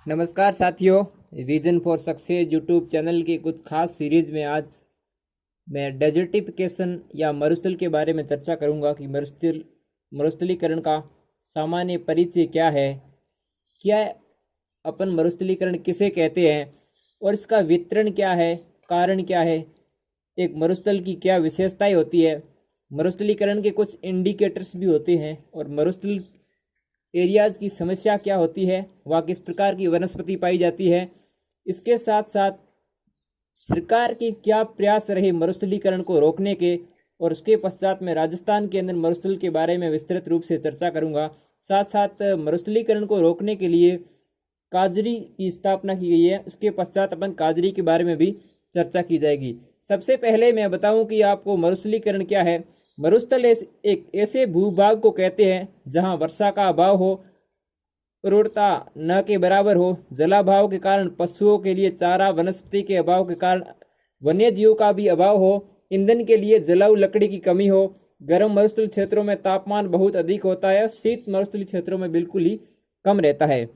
नमस्कार साथियों, vision for success YouTube channel की कुछ खास सीरीज में आज मैं डेजर्टिफिकेशन या मरुस्थल के बारे में चर्चा करूंगा कि मरुस्थलीकरण का सामान्य परिचय क्या है, क्या अपन मरुस्थलीकरण किसे कहते हैं और इसका वितरण क्या है, कारण क्या है, एक मरुस्थल की क्या विशेषताएं होती है, मरुस्थलीकरण के कुछ इंडिकेटर्स भी होते हैं और मरुस्थल एरियाज की समस्या क्या होती है, वहाँ किस प्रकार की वनस्पति पाई जाती है। इसके साथ साथ सरकार के क्या प्रयास रहे मरुस्थलीकरण को रोकने के, और उसके पश्चात में राजस्थान के अंदर मरुस्थल के बारे में विस्तृत रूप से चर्चा करूंगा। साथ साथ मरुस्थलीकरण को रोकने के लिए काजरी की स्थापना की गई है, उसके पश्चात अपन काजरी के बारे में भी चर्चा की जाएगी। सबसे पहले मैं बताऊं कि आपको मरुस्थलीकरण क्या है। मरुस्थल एक ऐसे भूभाग को कहते हैं जहां वर्षा का अभाव हो, उर्वरता न के बराबर हो, जलाभाव के कारण पशुओं के लिए चारा, वनस्पति के अभाव के कारण वन्य जीवों का भी अभाव हो, ईंधन के लिए जलाऊ लकड़ी की कमी हो, गर्म मरुस्थल क्षेत्रों में तापमान बहुत अधिक होता है, शीत मरुस्थलीय क्षेत्रों में बिल्कुल ही कम रहता है।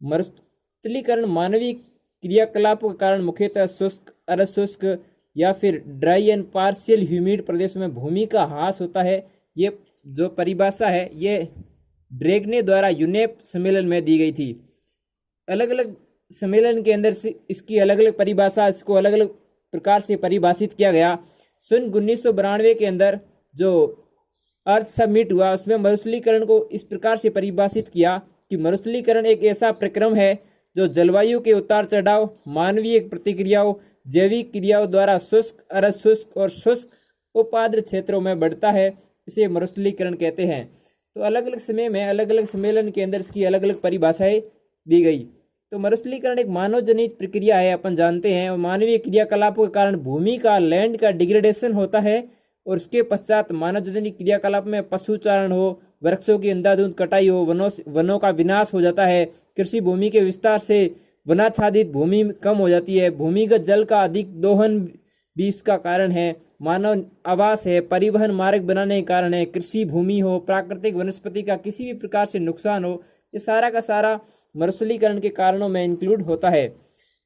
मरुस्थलीकरण मानवीय क्रियाकलापों के कारण मुख्यतः शुष्क, अर्ध शुष्क या फिर ड्राई एंड पार्शियल ह्यूमिड प्रदेश में भूमि का ह्रास होता है। ये जो परिभाषा है ये ड्रेगने द्वारा यूनेप सम्मेलन में दी गई थी। अलग अलग सम्मेलन के अंदर से इसकी अलग अलग परिभाषा, इसको अलग अलग प्रकार से परिभाषित किया गया। सन 1992 के अंदर जो अर्थ समिट हुआ उसमें मरुस्थलीकरण को इस प्रकार से परिभाषित किया कि मरुस्थलीकरण एक ऐसा प्रक्रम है जो जलवायु के उतार चढ़ाव, मानवीय प्रतिक्रियाओं, जैविक क्रियाओं द्वारा शुष्क, अर्ध शुष्क और शुष्क उपाद्र क्षेत्रों में बढ़ता है। इसे मरुस्थलीकरण कहते हैं। तो अलग अलग समय में अलग अलग सम्मेलन के अंदर इसकी अलग अलग परिभाषाएं दी गई। तो मरुस्थलीकरण एक मानव जनित प्रक्रिया है, अपन जानते हैं, और मानवीय क्रियाकलापों के कारण भूमि का, लैंड का डिग्रेडेशन होता है और उसके पश्चात मानव जनित क्रियाकलाप में पशुचारण हो, वृक्षों की अंधाधुंध कटाई हो, वनों का विनाश हो जाता है, कृषि भूमि के विस्तार से वनाच्छादित भूमि कम हो जाती है, भूमिगत जल का अधिक दोहन भी इसका कारण है, मानव आवास है, परिवहन मार्ग बनाने के कारण है, कृषि भूमि हो, प्राकृतिक वनस्पति का किसी भी प्रकार से नुकसान हो, ये सारा का सारा मरुस्थलीकरण के कारणों में इंक्लूड होता है।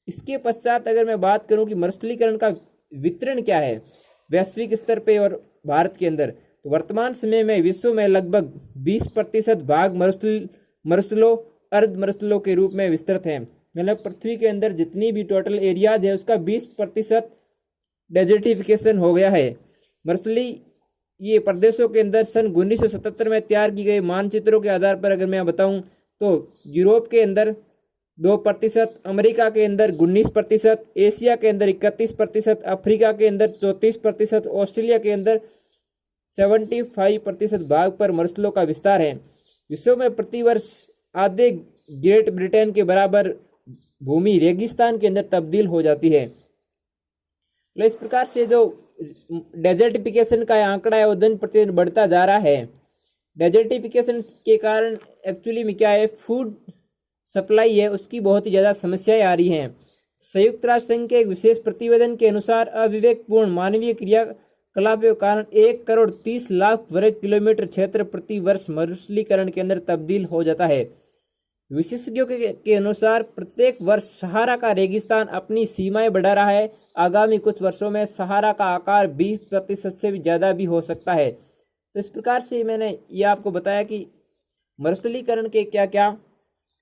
इसके पश्चात अगर मैं बात करूं कि मरुस्थलीकरण का वितरण क्या है वैश्विक स्तर पे और भारत के अंदर, तो वर्तमान समय में विश्व में लगभग 20% भाग मरुस्थलों, अर्ध मरुस्थलों के रूप में विस्तृत हैं। मतलब पृथ्वी के अंदर जितनी भी टोटल एरियाज है उसका 20% डेजर्टिफिकेशन हो गया है। मरुस्थलीय ये प्रदेशों के अंदर सन 1977 में तैयार की गई मानचित्रों के आधार पर अगर मैं बताऊं तो यूरोप के अंदर 2%, अमेरिका के अंदर 19%, एशिया के अंदर 31%, अफ्रीका के अंदर 34%, ऑस्ट्रेलिया के अंदर 75% भाग पर मरुस्थलों का विस्तार है। विश्व में प्रतिवर्ष आधे ग्रेट ब्रिटेन के बराबर भूमि रेगिस्तान के अंदर तब्दील हो जाती है। तो इस प्रकार से जो डेजर्टिफिकेशन का आंकड़ा है वो दिन प्रतिदिन बढ़ता जा रहा है। डेजर्टिफिकेशन के कारण एक्चुअली में क्या है, फूड सप्लाई है उसकी बहुत ही ज़्यादा समस्याएं आ रही हैं। संयुक्त राष्ट्र संघ के एक विशेष प्रतिवेदन के अनुसार अविवेकपूर्ण मानवीय क्रियाकलापों के कारण 1,30,00,000 वर्ग किलोमीटर क्षेत्र प्रति वर्ष मरुस्थलीकरण के अंदर तब्दील हो जाता है। विशेषज्ञों के अनुसार प्रत्येक वर्ष सहारा का रेगिस्तान अपनी सीमाएं बढ़ा रहा है। आगामी कुछ वर्षों में सहारा का आकार 20% से भी ज़्यादा भी हो सकता है। तो इस प्रकार से मैंने ये आपको बताया कि मरुस्थलीकरण के क्या क्या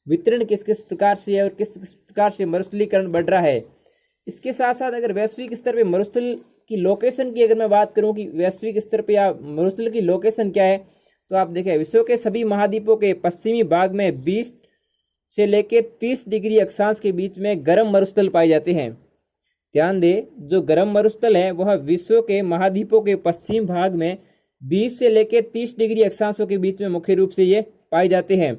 वितरण किस किस प्रकार से है और किस किस प्रकार से मरुस्थलीकरण बढ़ रहा है। इसके साथ साथ अगर वैश्विक स्तर पे मरुस्थल की लोकेशन की अगर मैं बात करूं कि वैश्विक स्तर पे या मरुस्थल की लोकेशन क्या है, तो आप देखें विश्व के सभी महाद्वीपों के पश्चिमी भाग में 20 से लेकर 30 डिग्री अक्षांश के बीच में गर्म मरुस्थल पाए जाते हैं। ध्यान दें, जो गर्म मरुस्थल है वह विश्व के महाद्वीपों के पश्चिम भाग में 20 से लेकर 30 डिग्री अक्षांशों के बीच में मुख्य रूप से ये पाए जाते हैं।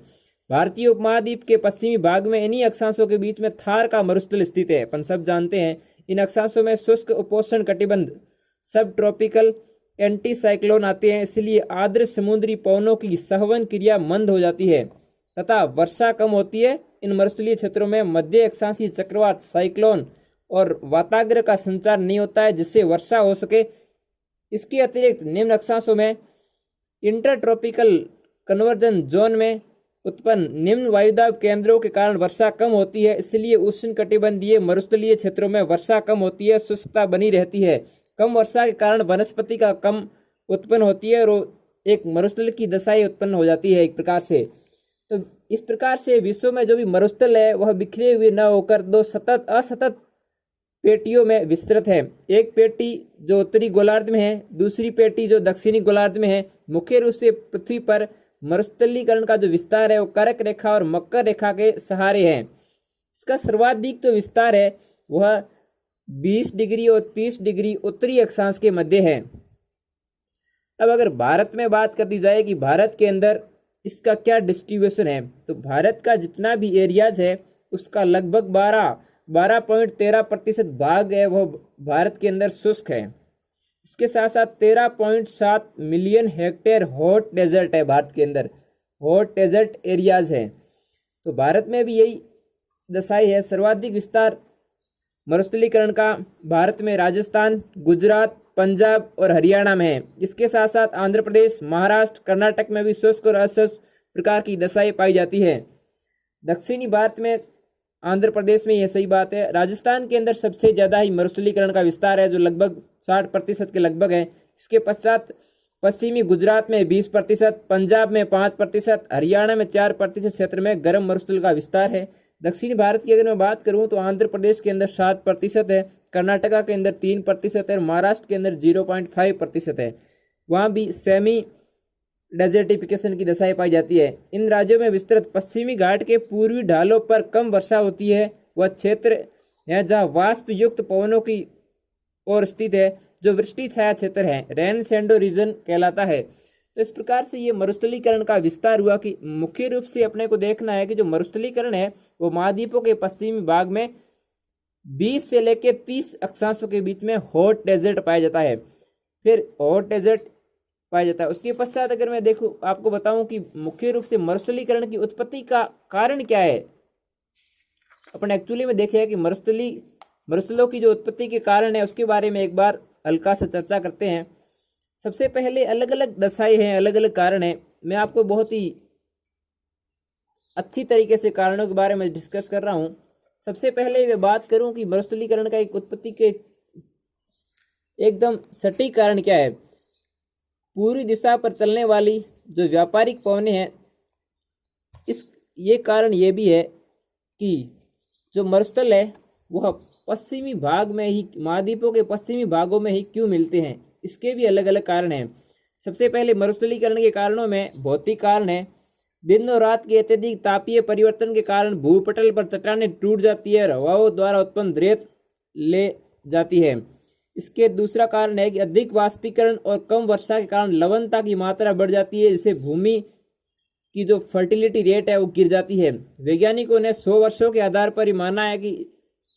भारतीय उपमहाद्वीप के पश्चिमी भाग में इन्हीं अक्षांशों के बीच में थार का मरुस्थल स्थित है। अपन सब जानते हैं इन अक्षांशों में शुष्क उपोष्ण कटिबंध, सब ट्रॉपिकल एंटी साइक्लोन आते हैं, इसलिए आर्द्र समुद्री पवनों की सहवन क्रिया मंद हो जाती है तथा वर्षा कम होती है। इन मरुस्थलीय क्षेत्रों में मध्य अक्षांशीय चक्रवात, साइक्लोन और वाताग्र का संचार नहीं होता है जिससे वर्षा हो सके। इसके अतिरिक्त निम्न अक्षांशों में इंटरट्रॉपिकल कन्वर्जन जोन में उत्पन्न निम्न वायुदाब केंद्रों के कारण वर्षा कम होती है, इसलिए उष्णकटिबंधीय मरुस्थलीय क्षेत्रों में वर्षा कम होती है, शुष्कता बनी रहती है। कम वर्षा के कारण वनस्पति का कम उत्पन्न होती है और एक मरुस्थल की दशाएं उत्पन्न हो जाती है एक प्रकार से। तो इस प्रकार से विश्व में जो भी मरुस्थल है वह बिखरे हुए न होकर दो सतत असतत पेटियों में विस्तृत है। एक पेटी जो उत्तरी गोलार्ध में है, दूसरी पेटी जो दक्षिणी गोलार्ध में है। मुख्य रूप से पृथ्वी पर मरुस्थलीकरण का जो विस्तार है वो कर्क रेखा और मकर रेखा के सहारे है। इसका सर्वाधिक जो विस्तार है वह 20 डिग्री और 30 डिग्री उत्तरी अक्षांश के मध्य है। अब अगर भारत में बात कर दी जाए कि भारत के अंदर इसका क्या डिस्ट्रीब्यूशन है, तो भारत का जितना भी एरियाज है उसका लगभग 12.13% भाग है वह भारत के अंदर शुष्क है। इसके साथ साथ 13.7 मिलियन हेक्टेयर हॉट डेजर्ट है भारत के अंदर, हॉट डेजर्ट एरियाज है। तो भारत में भी यही दशाई है। सर्वाधिक विस्तार मरुस्थलीकरण का भारत में राजस्थान, गुजरात, पंजाब और हरियाणा में है। इसके साथ साथ आंध्र प्रदेश, महाराष्ट्र, कर्नाटक में भी शुष्क और अशुष्क प्रकार की दशाएं पाई जाती है। दक्षिणी भारत में आंध्र प्रदेश में यह सही बात है। राजस्थान के अंदर सबसे ज़्यादा ही मरुस्थलीकरण का विस्तार है जो लगभग 60% के लगभग है। इसके पश्चात पश्चिमी गुजरात में 20%, पंजाब में 5%, हरियाणा में 4% क्षेत्र में गर्म मरुस्थल का विस्तार है। दक्षिणी भारत की अगर मैं बात करूं तो आंध्र प्रदेश के अंदर 7% है, कर्नाटका के अंदर 3% है और महाराष्ट्र के अंदर 0.5% है। वहाँ भी सेमी डेजर्टिफिकेशन की दशाएं पाई जाती है। इन राज्यों में विस्तृत पश्चिमी घाट के पूर्वी ढालों पर कम वर्षा होती है। वह क्षेत्र है जहाँ वाष्प युक्त पवनों की ओर स्थित है जो वृष्टि छाया क्षेत्र है, रेन शैडो रीजन कहलाता है। तो इस प्रकार से ये मरुस्थलीकरण का विस्तार हुआ कि मुख्य रूप से अपने को देखना है कि जो मरुस्थलीकरण है वो महाद्वीपों के पश्चिमी भाग में 20 से लेकर 30 अक्षांशों के बीच में हॉट डेजर्ट पाया जाता है। फिर हॉट डेजर्ट पाया जाता है। उसके पश्चात अगर मैं देखूं आपको बताऊं कि मुख्य रूप से मरुस्थलीकरण की उत्पत्ति का कारण क्या है। अपन एक्चुअली में देखे कि मरुस्थलों की जो उत्पत्ति के कारण है उसके बारे में एक बार हल्का सा चर्चा करते हैं। सबसे पहले अलग अलग दशाएं हैं, अलग अलग कारण हैं। मैं आपको बहुत ही अच्छी तरीके से कारणों के बारे में डिस्कस कर रहा हूं। सबसे पहले मैं बात करूं कि मरुस्थलीकरण का एक उत्पत्ति के एकदम सटीक कारण क्या है। पूर्वी दिशा पर चलने वाली जो व्यापारिक पवनें हैं, ये कारण ये भी है कि जो मरुस्थल है वह पश्चिमी भाग में ही, महाद्वीपों के पश्चिमी भागों में ही क्यों मिलते हैं, इसके भी अलग अलग कारण हैं। सबसे पहले मरुस्थलीकरण के कारणों में भौतिक कारण है। दिन और रात के अत्यधिक तापीय परिवर्तन के कारण भूपटल पर चट्टानें टूट जाती है और हवाओं द्वारा उत्पन्न रेत ले जाती है। इसके दूसरा कारण है कि अधिक वाष्पीकरण और कम वर्षा के कारण लवणता की मात्रा बढ़ जाती है, जिससे भूमि की जो फर्टिलिटी रेट है वो गिर जाती है। वैज्ञानिकों ने 100 वर्षों के आधार पर ही माना है कि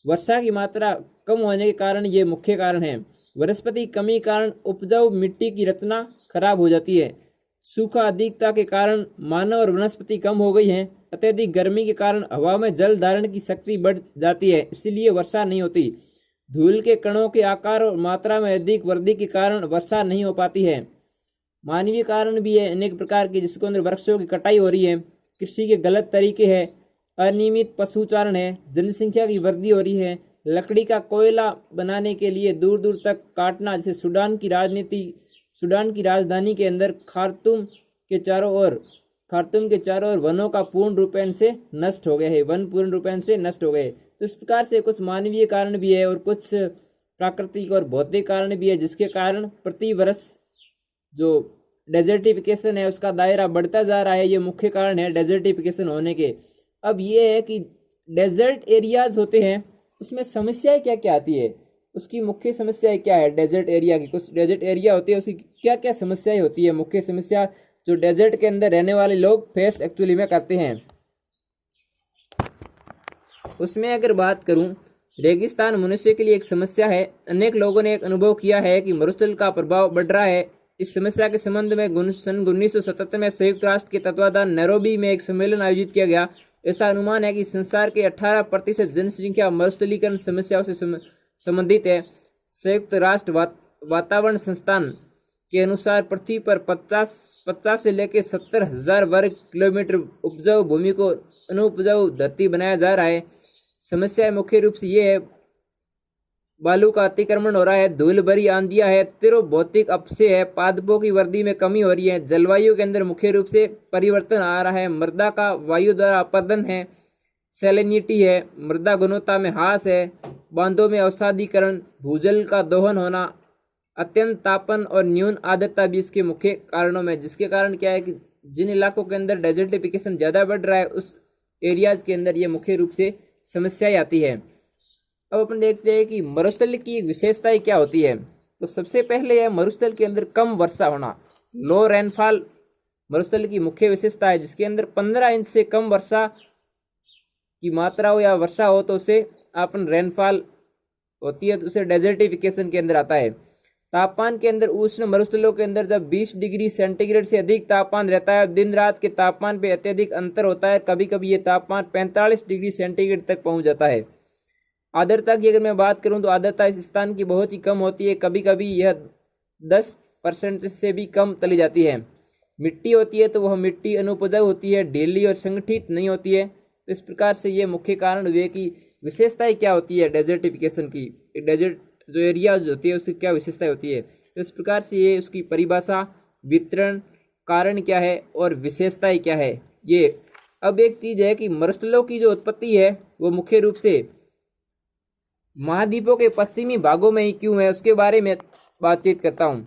वर्षा की मात्रा कम होने के कारण ये मुख्य कारण है। वनस्पति कमी के कारण उपजाऊ मिट्टी की रचना खराब हो जाती है। सूखा अधिकता के कारण मानव और वनस्पति कम हो गई हैं। अत्यधिक गर्मी के कारण हवा में जल धारण की शक्ति बढ़ जाती है, इसलिए वर्षा नहीं होती। धूल के कणों के आकार और मात्रा में अधिक वृद्धि के कारण वर्षा नहीं हो पाती है। मानवीय कारण भी है अनेक प्रकार के, जिसके अंदर वृक्षों की कटाई हो रही है, कृषि के गलत तरीके हैं, अनियमित पशुचारण है, जनसंख्या की वृद्धि हो रही है, लकड़ी का कोयला बनाने के लिए दूर दूर तक काटना, जैसे सूडान की राजधानी के अंदर खार्तूम के चारों ओर वनों का पूर्ण रूपेण से नष्ट हो गए हैं, वन पूर्ण रूपेण से नष्ट हो गए। तो इस प्रकार से कुछ मानवीय कारण भी है और कुछ प्राकृतिक और भौतिक कारण भी है, जिसके कारण प्रति वर्ष जो डेजर्टिफिकेशन है उसका दायरा बढ़ता जा रहा है। ये मुख्य कारण है डेजर्टिफिकेशन होने के। अब ये है कि डेजर्ट एरियाज होते हैं, उसमें समस्याएं क्या क्या आती है, उसकी मुख्य समस्याएं क्या है। डेजर्ट एरिया की कुछ डेजर्ट एरिया होती है, उसकी क्या क्या समस्याएं होती है, मुख्य समस्या जो डेजर्ट के अंदर रहने वाले लोग फेस एक्चुअली में करते हैं। उसमें अगर बात करूं, रेगिस्तान मनुष्य के लिए एक समस्या है। अनेक लोगों ने एक अनुभव किया है कि मरुस्थल का प्रभाव बढ़ रहा है। इस समस्या के संबंध में सन 1977 में संयुक्त राष्ट्र के तत्वाधान नैरोबी में एक सम्मेलन आयोजित किया गया। ऐसा अनुमान है कि संसार के 18% जनसंख्या मरुस्थलीकरण समस्याओं से संबंधित है। संयुक्त राष्ट्र वातावरण संस्थान के अनुसार पृथ्वी पर 50 से लेकर 70,000 वर्ग किलोमीटर उपजाऊ भूमि को अनुपजाऊ धरती बनाया जा रहा है। समस्या मुख्य रूप से ये है, बालू का अतिक्रमण हो रहा है, धूल भरी आंधियां है, तीव्र भौतिक अपक्षय है, पादपों की वृद्धि में कमी हो रही है, जलवायु के अंदर मुख्य रूप से परिवर्तन आ रहा है, मृदा का वायु द्वारा अपरदन है, सैलिनिटी है, मृदा गुणवत्ता में ह्रास है, बांधों में अवसादीकरण, भूजल का दोहन होना, अत्यंत तापन और न्यून आर्द्रता भी इसके मुख्य कारणों में, जिसके कारण क्या है कि जिन इलाकों के अंदर डेजर्टिफिकेशन ज़्यादा बढ़ रहा है उस एरियाज के अंदर ये मुख्य रूप से समस्याएं आती है। अब अपन देखते हैं कि मरुस्थल की विशेषताएं क्या होती है। तो सबसे पहले है मरुस्थल के अंदर कम वर्षा होना, लो रेनफॉल मरुस्थल की मुख्य विशेषता है, जिसके अंदर 15 इंच से कम वर्षा की मात्रा हो या वर्षा हो तो उसे अपन रेनफॉल होती है, तो उसे डेजर्टिफिकेशन के अंदर आता है। तापमान के अंदर उष्ण मरुस्थलों के अंदर जब 20 डिग्री सेंटीग्रेड से अधिक तापमान रहता है, दिन रात के तापमान पे अत्यधिक अंतर होता है, कभी कभी ये तापमान 45 डिग्री सेंटीग्रेड तक पहुंच जाता है। आर्द्रता की अगर मैं बात करूं तो आर्द्रता इस स्थान की बहुत ही कम होती है, कभी कभी यह 10% से भी कम चली जाती है। मिट्टी होती है तो वह मिट्टी अनुपजाऊ होती है, ढीली और संगठित नहीं होती है। तो इस प्रकार से ये मुख्य कारण हुए कि विशेषताएं क्या होती है डेजर्टिफिकेशन की, डेजर्ट जो एरिया होती है उसकी क्या विशेषताएं होती है। तो इस प्रकार से ये उसकी परिभाषा, वितरण, कारण क्या है और विशेषताएं क्या है ये। अब एक चीज़ है कि मरुस्थलों की जो उत्पत्ति है वो मुख्य रूप से महाद्वीपों के पश्चिमी भागों में ही क्यों है उसके बारे में बातचीत करता हूँ।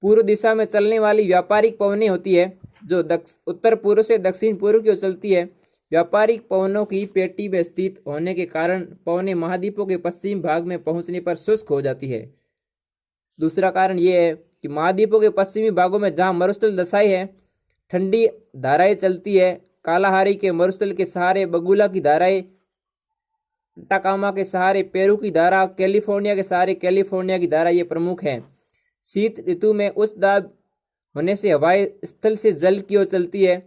पूर्व दिशा में चलने वाली व्यापारिक पवनें होती है जो उत्तर पूर्व से दक्षिण पूर्व की ओर चलती है। व्यापारिक पवनों की पेटी में स्थित होने के कारण पवनें महाद्वीपों के पश्चिम भाग में पहुंचने पर शुष्क हो जाती है। दूसरा कारण ये है कि महाद्वीपों के पश्चिमी भागों में जहां मरुस्थल दशाएं है, ठंडी धाराएं चलती है। कालाहारी के मरुस्थल के सहारे बगुला की धाराएं, अटाकामा के सहारे पेरू की धारा, कैलिफोर्निया के सहारे कैलिफोर्निया की धारा ये प्रमुख है। शीत ऋतु में उच्च दाब होने से हवाएं स्थल से जल की ओर चलती है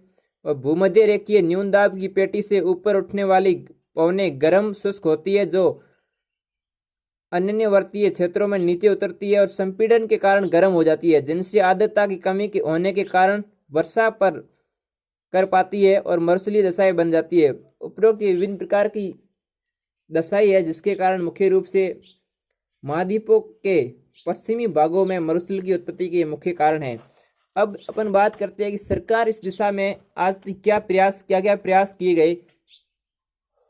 और भूमध्य रेखीय न्यून दाब की पेटी से ऊपर उठने वाली पवनें गर्म शुष्क होती है जो अन्यवर्तीय क्षेत्रों में नीचे उतरती है और संपीड़न के कारण गर्म हो जाती है, जिनसे आर्द्रता की कमी के होने के कारण वर्षा पर कर पाती है और मरुस्थलीय दशाएं बन जाती है। उपरोक्त विभिन्न प्रकार की दशाई है जिसके कारण मुख्य रूप से महाद्वीपों के पश्चिमी भागों में मरुस्थल की उत्पत्ति के मुख्य कारण है। अब अपन बात करते हैं कि सरकार इस दिशा में आज तक क्या क्या प्रयास किए गए।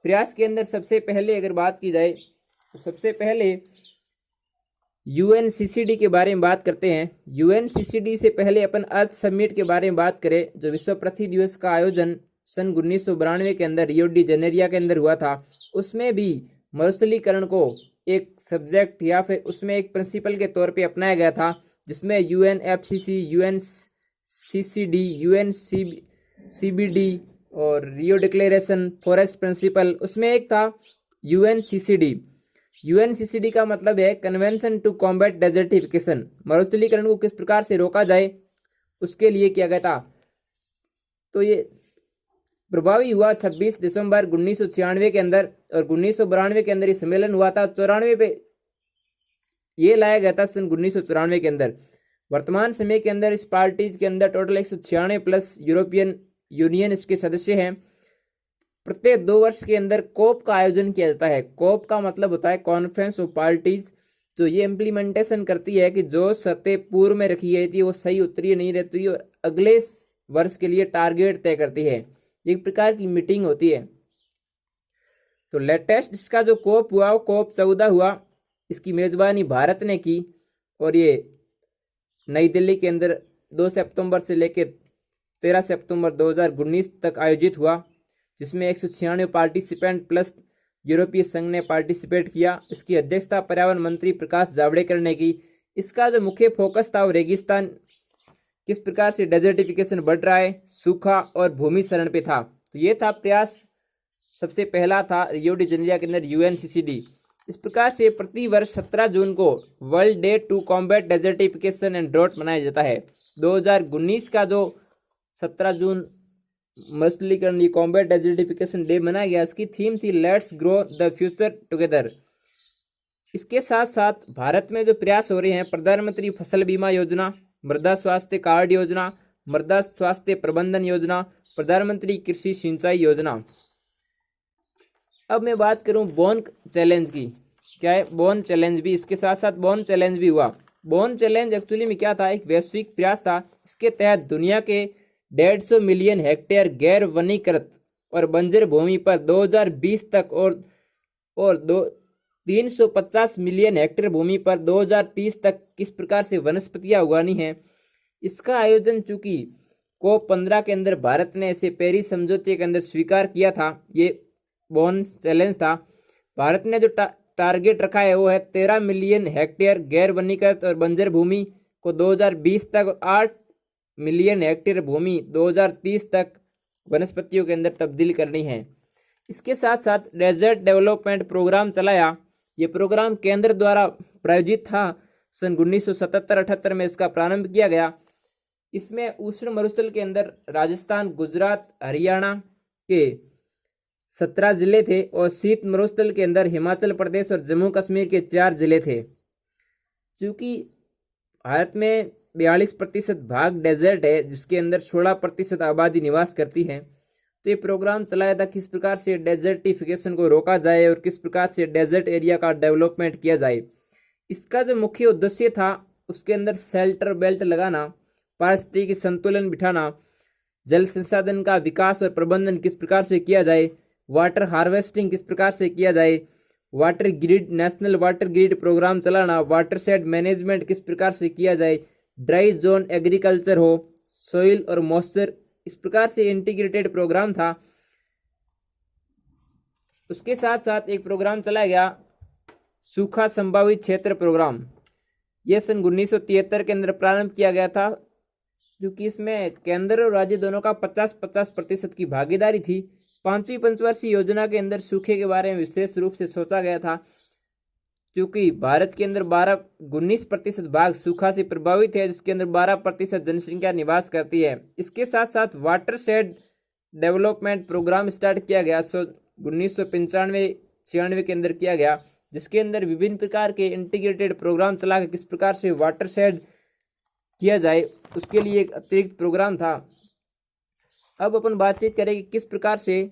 प्रयास के अंदर सबसे पहले अगर बात की जाए तो सबसे पहले UNCCD के बारे में बात करते हैं। UNCCD से पहले अपन अर्थ समिट के बारे में बात करें जो विश्व पृथ्वी दिवस का आयोजन सन 1992 के अंदर रियो डी जेनेरिया के अंदर हुआ था। उसमें भी मरुस्थलीकरण को एक सब्जेक्ट या फिर उसमें एक प्रिंसिपल के तौर पे अपनाया गया था, जिसमें UNFCCC, UNCCD, UNCBD और रियो डिक्लेरेशन, फॉरेस्ट प्रिंसिपल, उसमें एक था UNCCD। UNCCD का मतलब है कन्वेंशन टू कॉम्बैट डेजर्टिफिकेशन। मरुस्थलीकरण को किस प्रकार से रोका जाए उसके लिए किया गया था। तो ये प्रभावी हुआ 26 दिसंबर 1996 के अंदर और 1992 के अंदर ये सम्मेलन हुआ था। 94 पे ये लाया गया था सन 1994 के अंदर। वर्तमान समय के अंदर इस पार्टीज के अंदर टोटल 196 प्लस यूरोपियन यूनियन इसके सदस्य हैं। प्रत्येक 2 वर्ष के अंदर कोप का आयोजन किया जाता है। कोप का मतलब होता है कॉन्फ्रेंस ऑफ पार्टीज, जो ये इम्प्लीमेंटेशन करती है कि जो शर्तें पूर्व में रखी गई थी वो सही उत्तरीय नहीं रहती और अगले वर्ष के लिए टारगेट तय करती है। एक प्रकार की मीटिंग होती है। तो लेटेस्ट इसका जो कोप हुआ वो कोप 14 हुआ। इसकी मेजबानी भारत ने की और ये नई दिल्ली के अंदर 2 सितंबर से लेकर 13 सितंबर 2019 तक आयोजित हुआ, जिसमें 196 पार्टिसिपेंट प्लस यूरोपीय संघ ने पार्टिसिपेट किया। इसकी अध्यक्षता पर्यावरण मंत्री प्रकाश जावड़ेकर ने की। इसका जो मुख्य फोकस था वो रेगिस्तान, किस प्रकार से डेजर्टिफिकेशन बढ़ रहा है, सूखा और भूमि क्षरण पे था। तो ये था प्रयास, सबसे पहला था रियो डी जेनेरिया के अंदर UNCCD। इस प्रकार से प्रति वर्ष 17 जून को world day to combat desertification and drought मनाया जाता है। 2019 का जो 17 जून मरुस्थलीकरण कॉम्बैट डेजर्टिफिकेशन डे मनाया गया, इसकी थीम थी let's grow the future together. इसके साथ साथ भारत में जो प्रयास हो रहे हैं, प्रधानमंत्री फसल बीमा योजना, मृदा स्वास्थ्य कार्ड योजना, मृदा स्वास्थ्य प्रबंधन योजना, प्रधानमंत्री कृषि सिंचाई योजना। अब मैं बात करूं बोन चैलेंज की। क्या है बोन चैलेंज? भी इसके साथ साथ बोन चैलेंज भी हुआ। बोन चैलेंज एक्चुअली में क्या था? एक वैश्विक प्रयास था। इसके तहत दुनिया के 150 मिलियन हेक्टेयर गैर वनीकृत और बंजर भूमि पर 2020 तक और 350 मिलियन हेक्टेयर भूमि पर 2030 तक किस प्रकार से वनस्पतियां उगानी है, इसका आयोजन चूंकि COP15 के अंदर भारत ने इसे पेरिस समझौते के अंदर स्वीकार किया था। ये बोन चैलेंज था। भारत ने जो टारगेट रखा है वो है 13 मिलियन हेक्टेयर गैर वनीकृत और बंजर भूमि को 2020 तक और 8 मिलियन हेक्टेयर भूमि 2030 तक वनस्पतियों के अंदर तब्दील करनी है। इसके साथ साथ डेजर्ट डेवलपमेंट प्रोग्राम चलाया। ये प्रोग्राम केंद्र द्वारा प्रायोजित था। सन 1977-78 में इसका प्रारंभ किया गया। इसमें उष्ण मरुस्थल के अंदर राजस्थान, गुजरात, हरियाणा के 17 जिले थे और शीत मरुस्थल के अंदर हिमाचल प्रदेश और जम्मू कश्मीर के 4 जिले थे। चूंकि भारत में 42% भाग डेजर्ट है, जिसके अंदर 16% आबादी निवास करती है, तो ये प्रोग्राम चलाया था किस प्रकार से डेजर्टिफिकेशन को रोका जाए और किस प्रकार से डेजर्ट एरिया का डेवलपमेंट किया जाए। इसका जो मुख्य उद्देश्य था उसके अंदर शेल्टर बेल्ट लगाना, पारिस्थितिकी संतुलन बिठाना, जल संसाधन का विकास और प्रबंधन किस प्रकार से किया जाए, वाटर हार्वेस्टिंग किस प्रकार से किया जाए, water grid, national water grid programme चलाना, वाटर शेड मैनेजमेंट किस प्रकार से किया जाए, ड्राई जोन एग्रीकल्चर हो, सोइल और मॉइस्चर, इस प्रकार से इंटीग्रेटेड प्रोग्राम था। उसके साथ साथ एक प्रोग्राम चलाया गया सूखा संभावित क्षेत्र प्रोग्राम। यह सन 1973 के अंदर प्रारंभ किया गया था, क्योंकि इसमें केंद्र और राज्य दोनों का 50-50% की भागीदारी थी। 5वीं पंचवर्षीय योजना के अंदर सूखे के बारे में विशेष रूप से सोचा गया था, क्योंकि भारत के अंदर 19% भाग सूखा से प्रभावित है, जिसके अंदर 12% जनसंख्या निवास करती है। इसके साथ साथ watershed development programme start किया गया 1995-96 के अंदर किया गया, जिसके अंदर विभिन्न प्रकार के इंटीग्रेटेड प्रोग्राम चला के किस प्रकार से वाटर शेड किया जाए, उसके लिए एक अतिरिक्त प्रोग्राम था। अब अपन बातचीत करेंगे किस प्रकार से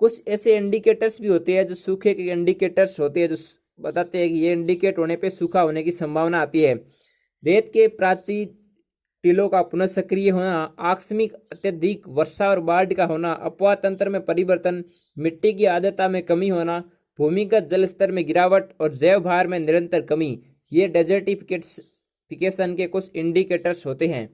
कुछ ऐसे इंडिकेटर्स भी होते हैं जो सूखे के इंडिकेटर्स होते हैं, जो बताते हैं कि ये इंडिकेट होने पे सूखा होने की संभावना आती है। रेत के प्राचीन टीलों का पुनः सक्रिय होना, आकस्मिक अत्यधिक वर्षा और बाढ़ का होना, अपवाह तंत्र में परिवर्तन, मिट्टी की आर्द्रता में कमी होना, भूमिगत जल स्तर में गिरावट और जैव भार में निरंतर कमी, ये डेजर्टिफिकेशन के कुछ इंडिकेटर्स होते हैं।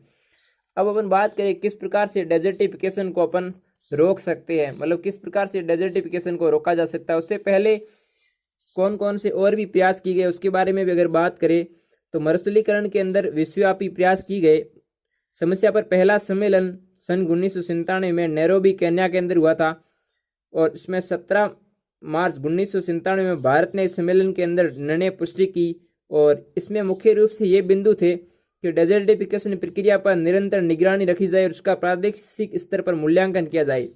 अब अपन बात करें किस प्रकार से डेजर्टिफिकेशन को अपन रोक सकते हैं, मतलब किस प्रकार से डेजर्टिफिकेशन को रोका जा सकता है। उससे पहले कौन कौन से और भी प्रयास किए गए उसके बारे में भी अगर बात करें तो मरुस्थलीकरण के अंदर विश्वव्यापी प्रयास किए गए। समस्या पर पहला सम्मेलन सन 1997 में नैरोबी केन्या के अंदर हुआ था और इसमें 17 मार्च 1997 में भारत ने इस सम्मेलन के अंदर निर्णय पुष्टि की और इसमें मुख्य रूप से ये बिंदु थे कि डेजर्टिफिकेशन प्रक्रिया पर निरंतर निगरानी रखी जाए और उसका प्रादेशिक स्तर पर मूल्यांकन किया जाए।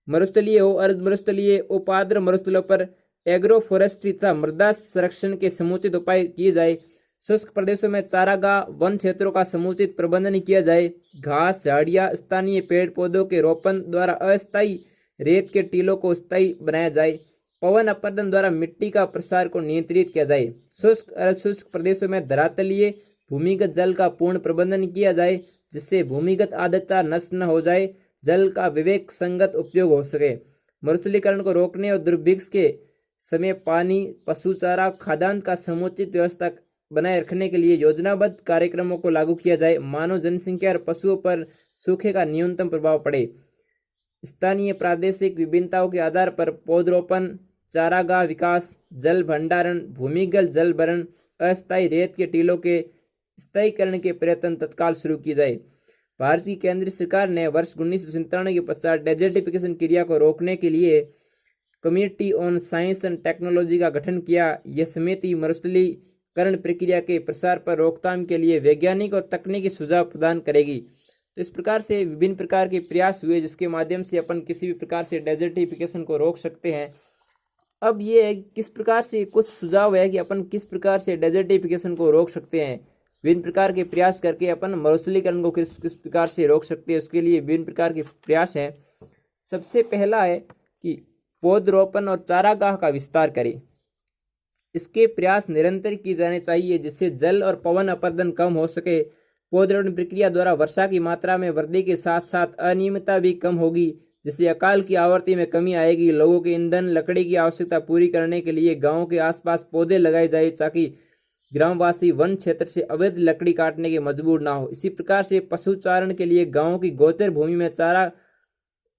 मरुस्थलीय हो, अर्ध मरुस्थलीय, उपार्द्र मरुस्थलों पर एग्रो फॉरेस्ट्री तथा मृदा संरक्षण के समुचित उपाय किए जाए। शुष्क प्रदेशों में चारागाह वन क्षेत्रों का समुचित प्रबंधन किया जाए। घास, झाड़ियाँ, स्थानीय पेड़ पौधों के रोपण द्वारा अस्थायी रेत के टीलों को स्थायी बनाया जाए। पवन अपर्दन द्वारा मिट्टी का प्रसार को नियंत्रित किया जाए। शुष्क अर्ध शुष्क प्रदेशों में धरातलीय भूमिगत जल का पूर्ण प्रबंधन किया जाए, जिससे भूमिगत आर्द्रता नष्ट न हो जाए, जल का विवेक संगत उपयोग हो सके। मरुस्थलीकरण को रोकने और दुर्भिक्ष के समय पानी, पशु चारा, खाद्यान्न का समुचित व्यवस्था बनाए रखने के लिए योजनाबद्ध कार्यक्रमों को लागू किया जाए। मानव जनसंख्या और पशुओं पर सूखे का न्यूनतम प्रभाव पड़े। स्थानीय प्रादेशिक विभिन्नताओं के आधार पर पौधरोपण, चारागाह विकास, जल भंडारण, भूमिगत जल भरण, अस्थायी रेत के टीलों के स्थायीकरण के प्रयत्न तत्काल शुरू किए जाए। भारत की केंद्रीय सरकार ने वर्ष 1997 के पश्चात डेजर्टिफिकेशन क्रिया को रोकने के लिए community on science and technology का गठन किया। यह समिति मरुस्थलीकरण प्रक्रिया के प्रसार पर रोकथाम के लिए वैज्ञानिक और तकनीकी सुझाव प्रदान करेगी। तो इस प्रकार से विभिन्न प्रकार के प्रयास हुए जिसके माध्यम से अपन किसी भी प्रकार से डेजर्टिफिकेशन को रोक सकते हैं। अब ये किस प्रकार से कुछ सुझाव है कि अपन किस प्रकार से डेजर्टिफिकेशन को रोक सकते हैं। विभिन्न प्रकार के प्रयास करके अपन मरुस्थलीकरण को किस किस प्रकार से रोक सकते हैं, उसके लिए विभिन्न प्रकार के प्रयास हैं। सबसे पहला है कि पौधरोपण और चारागाह का विस्तार करें। इसके प्रयास निरंतर किए जाने चाहिए जिससे जल और पवन अपरदन कम हो सके। पौधरोपण प्रक्रिया द्वारा वर्षा की मात्रा में वृद्धि के साथ साथ अनियमितता भी कम होगी, जिससे अकाल की आवृत्ति में कमी आएगी। लोगों के ईंधन लकड़ी की आवश्यकता पूरी करने के लिए गांव के आसपास पौधे लगाए जाए ताकि ग्रामवासी वन क्षेत्र से अवैध लकड़ी काटने के मजबूर ना हो। इसी प्रकार से पशुचारण के लिए गांव की गोचर भूमि में चारा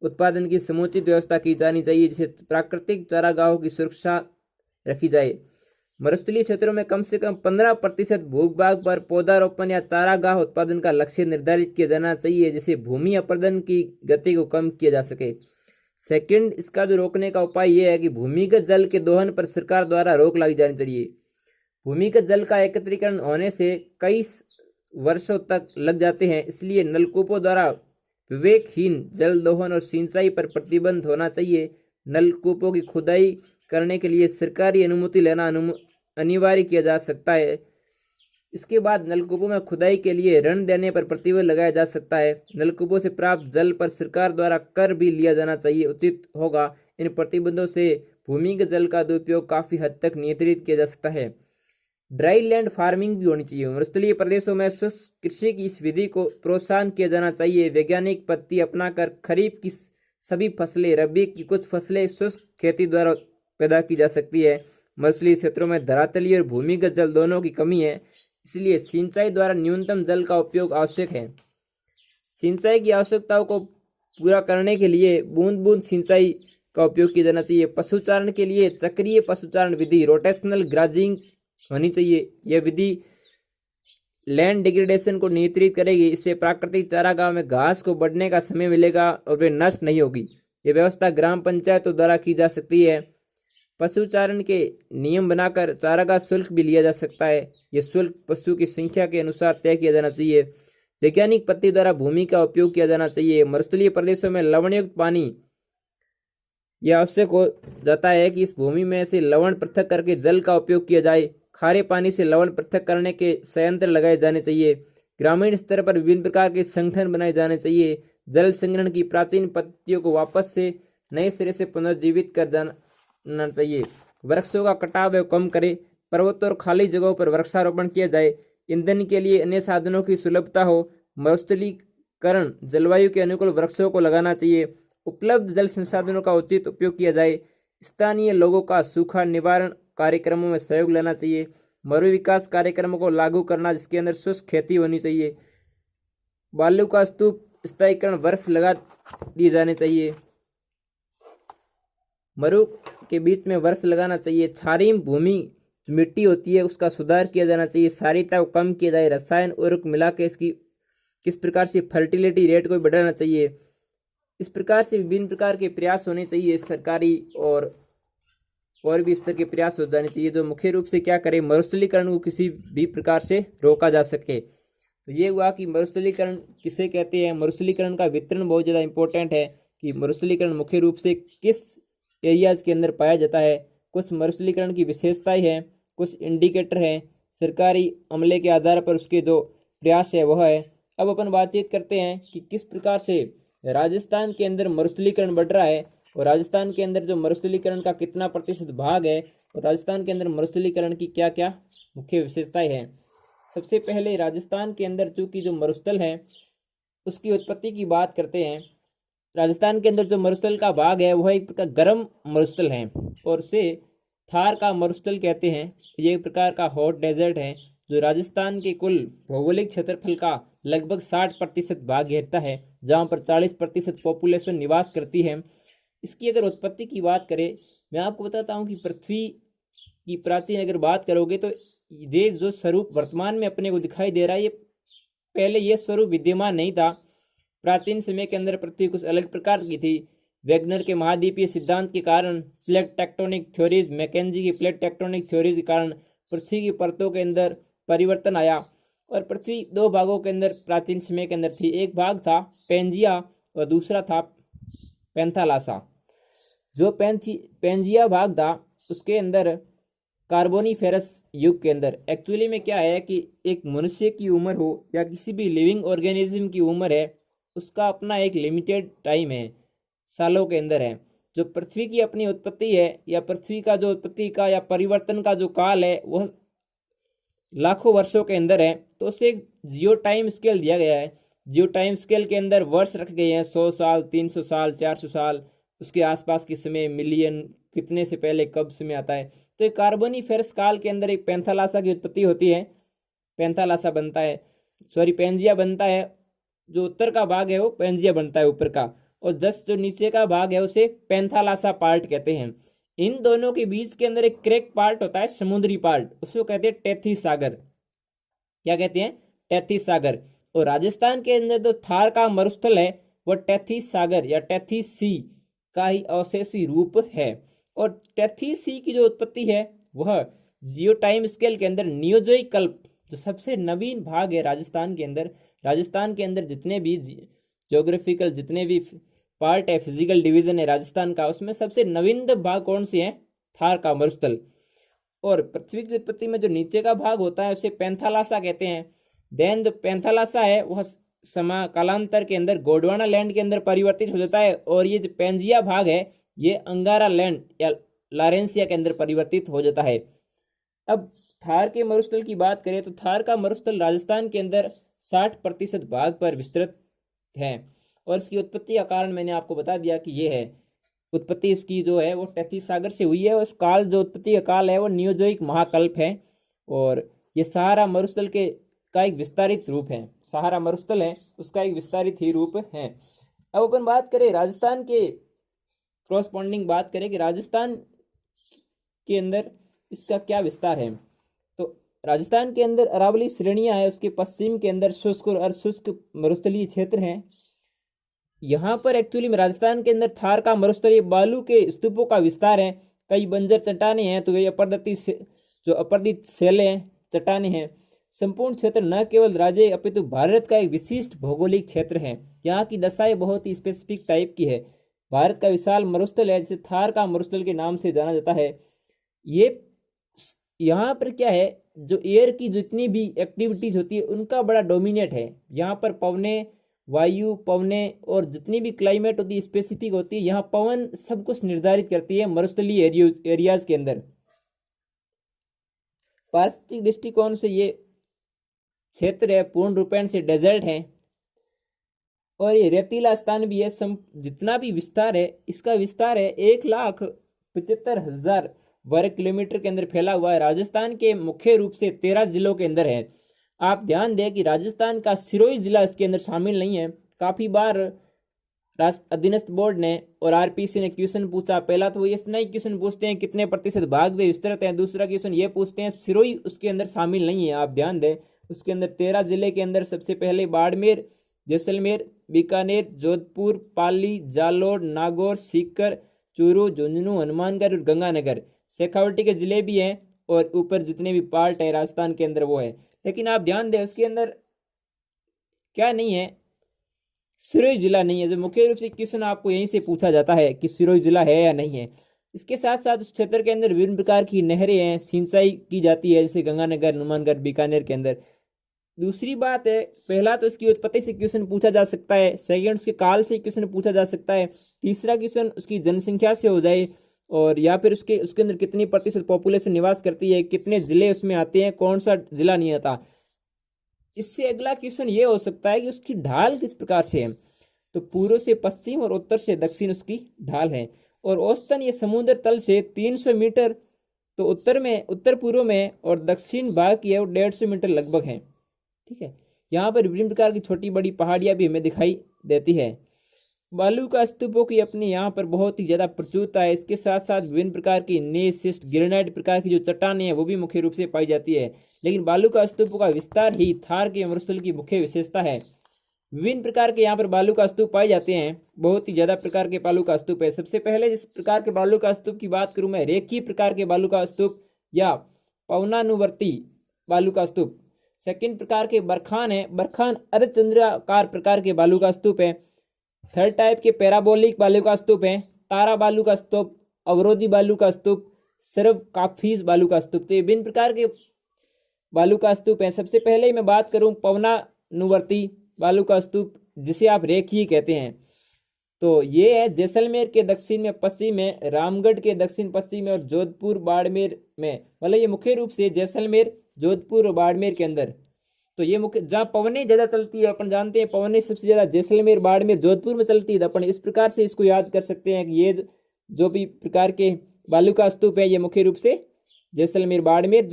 उत्पादन की समुचित व्यवस्था की जानी चाहिए, जिससे प्राकृतिक चारागाहों की सुरक्षा रखी जाए। मरुस्थलीय क्षेत्रों में कम से कम 15% भूभाग पर पौधारोपण या चारागाह उत्पादन का लक्ष्य निर्धारित किया जाना चाहिए, जिससे भूमि अपरदन की गति को कम किया जा सके। सेकंड, इसका जो रोकने का उपाय यह है कि भूमिगत जल के दोहन पर सरकार द्वारा रोक लगाई जानी चाहिए। भूमिगत जल का एकत्रीकरण होने से कई वर्षों तक लग जाते हैं, इसलिए नलकूपों द्वारा विवेकहीन जल दोहन और सिंचाई पर प्रतिबंध होना चाहिए। नलकूपों की खुदाई करने के लिए सरकारी अनुमति लेना अनिवार्य किया जा सकता है। इसके बाद नलकूपों में खुदाई के लिए ऋण देने पर प्रतिबंध लगाया जा सकता है। नलकूपों से प्राप्त जल पर सरकार द्वारा कर भी लिया जाना चाहिए, उचित होगा। इन प्रतिबंधों से भूमिगत जल का दुरुपयोग काफी हद तक नियंत्रित किया जा सकता है। ड्राई लैंड फार्मिंग भी होनी चाहिए। मरुस्थलीय प्रदेशों में शुष्क कृषि की इस विधि को प्रोत्साहन किया जाना चाहिए। वैज्ञानिक पद्धति अपनाकर खरीफ की सभी फसलें, रबी की कुछ फसलें शुष्क खेती द्वारा पैदा की जा सकती है। मरुस्थलीय क्षेत्रों में धरातलीय और भूमिगत जल दोनों की कमी है, इसलिए सिंचाई द्वारा न्यूनतम जल का उपयोग आवश्यक है। सिंचाई की आवश्यकताओं को पूरा करने के लिए बूंद बूंद सिंचाई का उपयोग किया जाना चाहिए। पशुचारण के लिए चक्रीय पशुचारण विधि, रोटेशनल ग्राजिंग होनी चाहिए। यह विधि लैंड डिग्रेडेशन को नियंत्रित करेगी। इससे प्राकृतिक चारागाह में घास को बढ़ने का समय मिलेगा और वे नष्ट नहीं होगी। यह व्यवस्था ग्राम पंचायतों द्वारा की जा सकती है। पशुचारण के नियम बनाकर चारागाह शुल्क भी लिया जा सकता है। यह शुल्क पशु की संख्या के अनुसार तय किया जाना चाहिए। वैज्ञानिक पद्धति द्वारा भूमि का उपयोग किया जाना चाहिए। मरुस्थलीय प्रदेशों में लवणयुक्त पानी यह आवश्यक हो जाता है कि इस भूमि में से लवण पृथक करके जल का उपयोग किया जाए। खारे पानी से लवण पृथक करने के संयंत्र लगाए जाने चाहिए। ग्रामीण स्तर पर विभिन्न प्रकार के संगठन बनाए जाने चाहिए। जल संग्रहण की प्राचीन पद्धतियों को वापस से नए सिरे से पुनर्जीवित कर जाना चाहिए। वृक्षों का कटाव कम करे। पर्वतों और खाली जगहों पर वृक्षारोपण किया जाए। ईंधन के लिए अन्य साधनों की सुलभता हो। मरुस्थलीकरण जलवायु के अनुकूल वृक्षों को लगाना चाहिए। उपलब्ध जल संसाधनों का उचित उपयोग किया जाए। स्थानीय लोगों का सूखा निवारण कार्यक्रमों में सहयोग लेना चाहिए। मरु विकास कार्यक्रमों को लागू करना जिसके अंदर शुष्क खेती होनी चाहिए। बालू का स्तूप स्थायीकरण वर्ष लगा दिए जाने चाहिए। मरु के बीच में वर्ष लगाना चाहिए। क्षारीय भूमि जो मिट्टी होती है उसका सुधार किया जाना चाहिए। क्षारीयता को कम किया जाए। रसायन उर्वरक मिला के इसकी किस प्रकार से फर्टिलिटी रेट को बढ़ाना चाहिए। इस प्रकार से विभिन्न प्रकार के प्रयास होने चाहिए सरकारी और भी स्तर के प्रयास हो जाने चाहिए, जो मुख्य रूप से क्या करें, मरुस्थलीकरण को किसी भी प्रकार से रोका जा सके। तो ये हुआ कि मरुस्थलीकरण किसे कहते हैं। मरुस्थलीकरण का वितरण बहुत ज़्यादा इंपॉर्टेंट है कि मरुस्थलीकरण मुख्य रूप से किस एरियाज के अंदर पाया जाता है। कुछ मरुस्थलीकरण की विशेषताएं हैं, कुछ इंडिकेटर हैं, सरकारी अमले के आधार पर उसके जो प्रयास है वह है। अब अपन बातचीत करते हैं कि किस प्रकार से राजस्थान के अंदर मरुस्थलीकरण बढ़ रहा है और राजस्थान के अंदर जो मरुस्थलीकरण का कितना प्रतिशत भाग है और राजस्थान के अंदर मरुस्थलीकरण की क्या क्या मुख्य विशेषताएं हैं। सबसे पहले राजस्थान के अंदर चूंकि जो मरुस्थल है उसकी उत्पत्ति की बात करते हैं। राजस्थान के अंदर जो मरुस्थल का भाग है वह एक प्रकार गर्म मरुस्थल है और उसे थार का मरुस्थल कहते हैं। ये एक प्रकार का हॉट डेजर्ट है जो राजस्थान के कुल भौगोलिक क्षेत्रफल का लगभग 60% भाग घेरता है, जहाँ पर 40% पॉपुलेशन निवास करती है। इसकी अगर उत्पत्ति की बात करें, मैं आपको बताता हूँ कि पृथ्वी की प्राचीन अगर बात करोगे तो ये जो स्वरूप वर्तमान में अपने को दिखाई दे रहा है, ये पहले ये स्वरूप विद्यमान नहीं था। प्राचीन समय के अंदर पृथ्वी कुछ अलग प्रकार की थी। वैगनर के महाद्वीपीय सिद्धांत के कारण, प्लेट टेक्टोनिक थ्योरीज, मैकेंजी की प्लेट टेक्टोनिक थ्योरीज के कारण पृथ्वी की परतों के अंदर परिवर्तन आया और पृथ्वी दो भागों के अंदर प्राचीन समय के अंदर थी। एक भाग था पेंजिया और दूसरा था पैंथालासा। जो पेंजिया भाग था उसके अंदर कार्बोनिफेरस युग के अंदर। एक्चुअली में क्या है कि एक मनुष्य की उम्र हो या किसी भी लिविंग ऑर्गेनिज्म की उम्र है, उसका अपना एक लिमिटेड टाइम है, सालों के अंदर है। जो पृथ्वी की अपनी उत्पत्ति है या पृथ्वी का जो उत्पत्ति का या परिवर्तन का जो काल है वह लाखों वर्षों के अंदर है। तो उसे एक जियो टाइम स्केल दिया गया है। जियो टाइम स्केल के अंदर वर्ष रखे गए हैं, 100 साल, 300 साल, 400 साल, उसके आसपास के समय, मिलियन, कितने से पहले कब समय आता है। तो एक कार्बोनिफेरस काल के अंदर एक पैंथालासा की उत्पत्ति होती है, पैंथालासा बनता है, सॉरी पेंजिया बनता है। जो उत्तर का भाग है वो पेंजिया बनता है ऊपर का, और जस्ट जो नीचे का भाग है उसे पैंथालासा पार्ट कहते हैं। इन दोनों के बीच के अंदर एक क्रैक पार्ट होता है, समुद्री पार्ट, उसको कहते हैं टेथीस सागर। क्या कहते हैं? टेथीस सागर। और राजस्थान के अंदर जो थार का मरुस्थल है वह टेथीस सागर या टेथीस सी का ही अवशेषी रूप है। और टेथीस सी की जो उत्पत्ति है वह जियो टाइम स्केल के अंदर नियोजोइक कल्प, जो सबसे नवीन भाग है राजस्थान के अंदर। राजस्थान के अंदर जितने भी ज्योग्राफिकल जितने भी पार्ट है, फिजिकल डिवीजन है राजस्थान का, उसमें सबसे नवीनतम भाग कौन सी है? थार का मरुस्थल। और पृथ्वी की उत्पत्ति में जो नीचे का भाग होता है उसे पैंथालासा कहते हैं। देन जो पैंथालासा है वह कालांतर के अंदर गोंडवाना लैंड के अंदर परिवर्तित हो जाता है, और ये जो पेंजिया भाग है ये अंगारा लैंड या लारेंसिया के अंदर परिवर्तित हो जाता है। अब थार के मरुस्थल की बात करें तो थार का मरुस्थल राजस्थान के अंदर 60% भाग पर विस्तृत है, और इसकी उत्पत्ति का कारण मैंने आपको बता दिया कि ये है। उत्पत्ति इसकी जो है वो टेथीस सागर से हुई है, और उस काल जो उत्पत्ति का काल है वो नियोजोइक महाकल्प है, और ये सहारा मरुस्थल के का एक विस्तारित रूप है। सहारा मरुस्थल है उसका एक विस्तारित ही रूप है। अब अपन बात करें राजस्थान के क्रॉसपॉन्डिंग, बात करें कि राजस्थान के अंदर इसका क्या विस्तार है। तो राजस्थान के अंदर अरावली श्रेणियां है, उसके पश्चिम के अंदर शुष्क और अर्धशुष्क मरुस्थलीय क्षेत्र हैं। यहाँ पर एक्चुअली में राजस्थान के अंदर थार का मरुस्थलीय बालू के स्तूपों का विस्तार है। कई बंजर चट्टाने हैं, तो ये अपरदित शैलें चट्टाने हैं। संपूर्ण क्षेत्र न केवल राज्य अपितु भारत का एक विशिष्ट भौगोलिक क्षेत्र है। यहाँ की दशाएं बहुत ही स्पेसिफिक टाइप की है। भारत का विशाल मरुस्थल है जिसे थार का मरुस्थल के नाम से जाना जाता है। ये यहाँ पर क्या है, जो एयर की जितनी भी एक्टिविटीज होती है उनका बड़ा डोमिनेट है। यहाँ पर पवने, वायु, पवने और जितनी भी क्लाइमेट होती है स्पेसिफिक होती है। यहाँ पवन सब कुछ निर्धारित करती है मरुस्थलीय एरियाज के अंदर। पारिस्थितिक दृष्टिकोण से ये क्षेत्र है पूर्ण रूपेण से डेजर्ट है, और ये रेतीला स्थान भी है। जितना भी विस्तार है इसका विस्तार है 1,75,000 वर्ग किलोमीटर के अंदर फैला हुआ है। राजस्थान के मुख्य रूप से 13 जिलों के अंदर है। आप ध्यान दें कि राजस्थान का सिरोही जिला इसके अंदर शामिल नहीं है। काफी बार अधीनस्थ बोर्ड ने और आरपीसी ने क्वेश्चन पूछा। पहला तो वो ये नहीं क्वेश्चन पूछते हैं कितने प्रतिशत भाग में विस्तृत है, दूसरा क्वेश्चन ये पूछते हैं सिरोही उसके अंदर शामिल नहीं है। आप ध्यान दें उसके अंदर 13 जिले के अंदर सबसे पहले बाड़मेर, जैसलमेर, बीकानेर, जोधपुर, पाली, जालोर, नागौर, सीकर, चूरू, झुंझुनू, हनुमानगढ़ और गंगानगर शेखावटी के जिले भी हैं, और ऊपर जितने भी पार्ट है राजस्थान के अंदर वो है। लेकिन आप ध्यान दें उसके अंदर क्या नहीं है, सिरोही जिला नहीं है। जो मुख्य रूप से क्वेश्चन आपको यहीं से पूछा जाता है कि सिरोही जिला है या नहीं है। इसके साथ साथ उस क्षेत्र के अंदर विभिन्न प्रकार की नहरें हैं, सिंचाई की जाती है, जैसे गंगानगर, हनुमानगढ़, बीकानेर के अंदर। दूसरी बात है, पहला तो इसकी उत्पत्ति से क्वेश्चन पूछा जा सकता है, सेकंड उसके काल से क्वेश्चन पूछा जा सकता है, तीसरा क्वेश्चन उसकी जनसंख्या से हो जाए, और या फिर उसके अंदर कितनी प्रतिशत पॉपुलेशन निवास करती है, कितने जिले उसमें आते हैं, कौन सा जिला नहीं आता। इससे अगला क्वेश्चन ये हो सकता है कि उसकी ढाल किस प्रकार से है। तो पूर्व से पश्चिम और उत्तर से दक्षिण उसकी ढाल है, और औसतन ये समुद्र तल से 300 मीटर तो उत्तर पूर्व में, और दक्षिण भाग की है वो 150 मीटर लगभग है। ठीक है, यहाँ पर विभिन्न प्रकार की छोटी बड़ी पहाड़ियाँ भी हमें दिखाई देती है। बालू का स्तूपों की अपनी यहाँ पर बहुत ही ज़्यादा प्रचुरता है। इसके साथ साथ विभिन्न प्रकार की नीस, शिस्ट, ग्रेनाइट प्रकार की जो चट्टानें हैं वो भी मुख्य रूप से पाई जाती है। लेकिन बालू का स्तूपों का विस्तार ही थार के मरुस्थल की मुख्य विशेषता है। विभिन्न प्रकार के यहाँ पर बालू का स्तूप पाए जाते हैं, बहुत ही ज़्यादा प्रकार के बालू का स्तूप है। सबसे पहले जिस प्रकार के बालू का स्तूप की बात करूँ मैं, रेखीय प्रकार के बालू का स्तूप या पवनानुवर्ती बालू का स्तूप। सेकंड प्रकार के बरखान है, बरखान अर्धचंद्राकार प्रकार के बालू का स्तूप है। थर्ड टाइप के पैराबोलिक बालू का स्तूप है, तारा बालू का स्तूप, अवरोधी बालू का स्तूप, सर्वकाफीज बालू का स्तूप। तो ये विभिन्न प्रकार के बालू का स्तूप है। सबसे पहले ही मैं बात करूं पवनानुवर्ती बालू का स्तूप, जिसे आप रेखीय कहते हैं। तो ये है जैसलमेर के दक्षिण में, पश्चिम में, रामगढ़ के दक्षिण पश्चिम में और जोधपुर बाड़मेर में। मतलब ये मुख्य रूप से जैसलमेर, जोधपुर और बाड़मेर के अंदर। तो ये मुख्य जहाँ पवनें ज़्यादा चलती है, अपन जानते हैं पवनें सबसे ज़्यादा जैसलमेर, बाड़मेर, जोधपुर में चलती है। तो अपन इस प्रकार से इसको याद कर सकते हैं कि ये जो भी प्रकार के बालू का स्तूप है ये मुख्य रूप से जैसलमेर, बाड़मेर,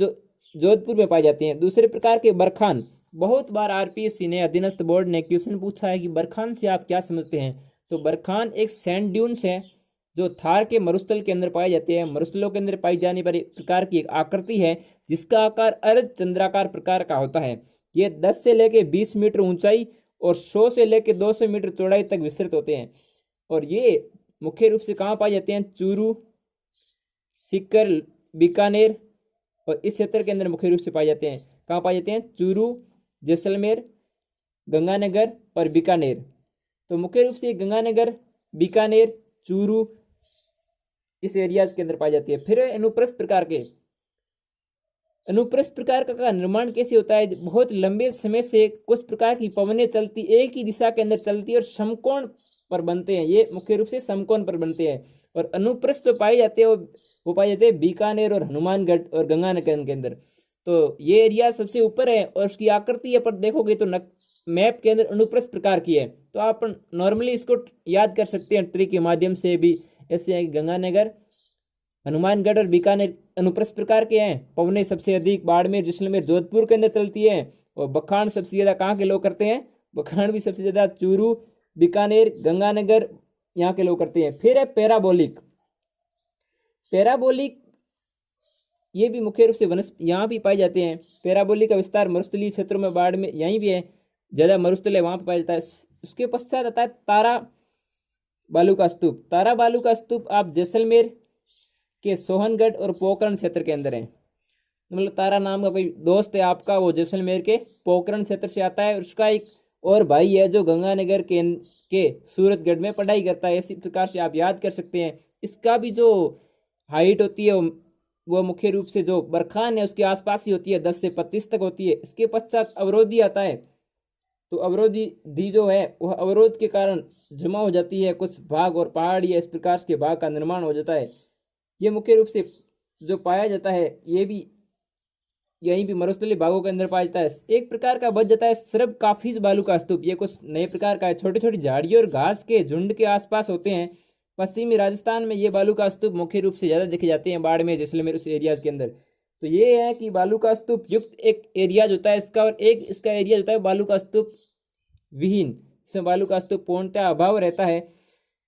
जोधपुर में पाए जाते हैं। दूसरे प्रकार के बरखान, बहुत बार आरपीएससी ने, अधीनस्थ बोर्ड ने क्वेश्चन पूछा है कि बरखान से आप क्या समझते हैं। तो बरखान एक सैंड ड्यून्स है जो थार के मरुस्थल के अंदर पाए जाते हैं। मरुस्थलों के अंदर पाई जाने वाली प्रकार की एक आकृति है जिसका आकार अर्ध चंद्राकार प्रकार का होता है। ये 10 से लेकर 20 मीटर ऊंचाई और 100 से लेकर 200 मीटर चौड़ाई तक विस्तृत होते हैं। और ये मुख्य रूप से कहाँ पाए जाते हैं? चूरू, सीकर, बीकानेर और इस क्षेत्र के अंदर मुख्य रूप से पाए जाते हैं। कहाँ पाए जाते हैं? चूरू, जैसलमेर, गंगानगर और बीकानेर। तो मुख्य रूप से गंगानगर, बीकानेर, चूरू इस एरियाज के अंदर पाई जाती है। फिर अनुप्रस्थ प्रकार के, अनुप्रस्थ प्रकार का निर्माण कैसे होता है? बहुत लंबे समय से कुछ प्रकार की पवनें चलती, एक ही दिशा के अंदर चलती है और समकोण पर बनते हैं। ये मुख्य रूप से समकोण पर बनते हैं। और अनुप्रस्थ जो पाए जाते हैं वो पाए जाते हैं बीकानेर और हनुमानगढ़ और गंगानगर के अंदर। तो ये एरिया सबसे ऊपर है और उसकी आकृति पर देखोगे तो मैप के अंदर अनुप्रस्थ प्रकार की है। तो आप नॉर्मली इसको याद कर सकते हैं ट्री के माध्यम से भी। ऐसे है कि गंगानगर, हनुमानगढ़ और बीकानेर अनुप्रस्थ प्रकार के हैं। पवनें सबसे अधिक बाड़मेर, जैसलमेर, जोधपुर के अंदर चलती है। और बखान सबसे ज़्यादा कहाँ के लोग करते हैं? बखान भी सबसे ज़्यादा चूरू, बीकानेर, गंगानगर यहाँ के लोग करते हैं। फिर है पैराबोलिक। पैराबोलिक ये भी मुख्य रूप से यहाँ भी पाए जाते हैं। पैराबोलिक का विस्तार मरुस्थलीय क्षेत्रों में, बाढ़ में यहीं भी है, ज़्यादा मरुस्थल है वहाँ पर पाया जाता है। उसके पश्चात आता है तारा बालू का स्तूप। तारा बालू का स्तूप आप जैसलमेर के सोहनगढ़ और पोखरण क्षेत्र के अंदर है। मतलब तारा नाम का कोई दोस्त है आपका, वो जैसलमेर के पोखरण क्षेत्र से आता है। उसका एक और भाई है जो गंगानगर के सूरतगढ़ में पढ़ाई करता है। इसी प्रकार से आप याद कर सकते हैं। इसका भी जो हाइट होती है वो मुख्य रूप से जो बरखान है उसके आसपास ही होती है, 10 से 25 तक होती है। इसके पश्चात अवरोधी आता है। तो अवरोधी जो है वह अवरोध के कारण जमा हो जाती है कुछ भाग और पहाड़ी इस प्रकार के भाग का निर्माण हो जाता है। ये मुख्य रूप से जो पाया जाता है ये भी यहीं भी मरुस्थलीय भागों के अंदर पाया जाता है। एक प्रकार का बच जाता है सर्वकाफीज बालू का स्तूप। ये कुछ नए प्रकार का है। छोटी छोटी झाड़ियों और घास के झुंड के आसपास होते हैं। पश्चिमी राजस्थान में ये बालू का स्तूप मुख्य रूप से ज़्यादा देखे जाते हैं, बाड़मेर, जैसलमेर उस एरियाज के अंदर। तो ये है कि बालू का स्तूप युक्त एक एरियाज होता है इसका, और एक इसका एरिया होता है बालू का स्तूप विहीन, जिसमें बालू का स्तूप पूर्णतः अभाव रहता है।